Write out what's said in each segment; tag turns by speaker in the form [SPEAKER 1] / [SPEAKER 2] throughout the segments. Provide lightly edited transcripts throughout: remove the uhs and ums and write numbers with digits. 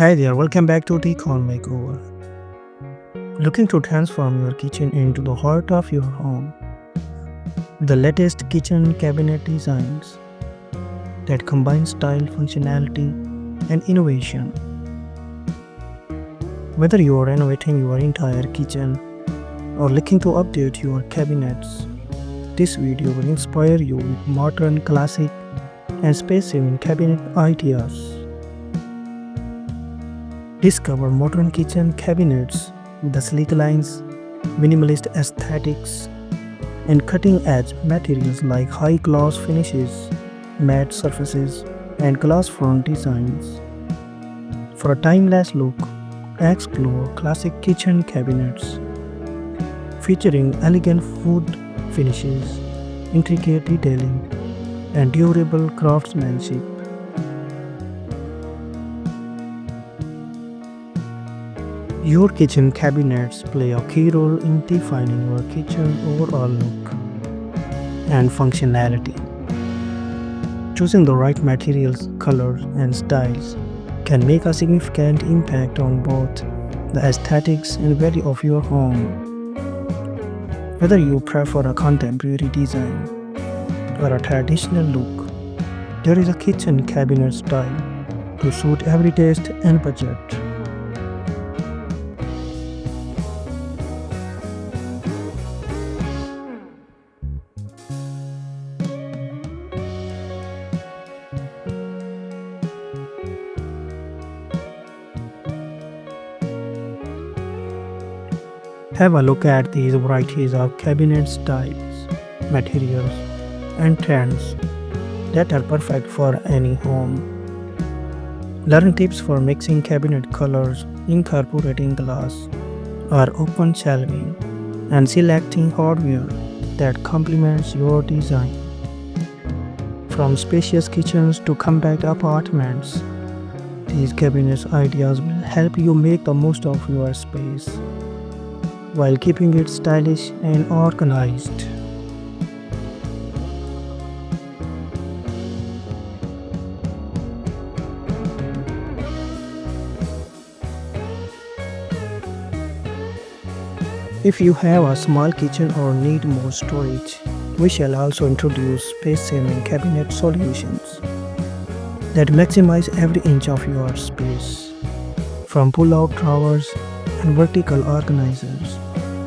[SPEAKER 1] Hi there, welcome back to Decor Makeover. Looking to transform your kitchen into the heart of your home. The latest kitchen cabinet designs that combine style, functionality, and innovation. Whether you are renovating your entire kitchen or looking to update your cabinets, this video will inspire you with modern, classic, and space-saving cabinet ideas. Discover modern kitchen cabinets with the sleek lines, minimalist aesthetics, and cutting-edge materials like high-gloss finishes, matte surfaces, and glass front designs. For a timeless look, explore classic kitchen cabinets featuring elegant wood finishes, intricate detailing, and durable craftsmanship. Your kitchen cabinets play a key role in defining your kitchen overall look and functionality. Choosing the right materials, colors, and styles can make a significant impact on both the aesthetics and value of your home. Whether you prefer a contemporary design or a traditional look, there is a kitchen cabinet style to suit every taste and budget. Have a look at these varieties of cabinet styles, materials, and trends that are perfect for any home. Learn tips for mixing cabinet colors, incorporating glass or open shelving, and selecting hardware that complements your design. From spacious kitchens to compact apartments, these cabinet ideas will help you make the most of your space while keeping it stylish and organized. If you have a small kitchen or need more storage, we shall also introduce space-saving cabinet solutions that maximize every inch of your space. From pull-out drawers and vertical organizers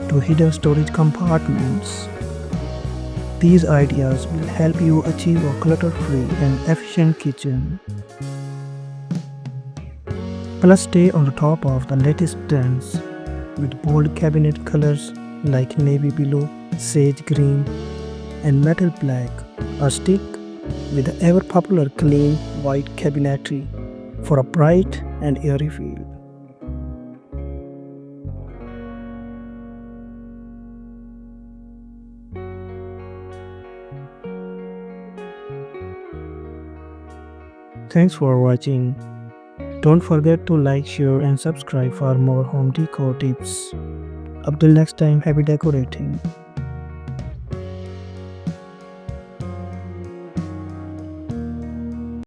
[SPEAKER 1] to hidden storage compartments, these ideas will help you achieve a clutter-free and efficient kitchen. Plus, stay on the top of the latest trends with bold cabinet colors like navy blue, sage green, and metal black, or stick with the ever popular clean white cabinetry for a bright and airy feel. Thanks for watching. Don't forget to like, share, and subscribe for more home decor tips. Up till next time, happy decorating.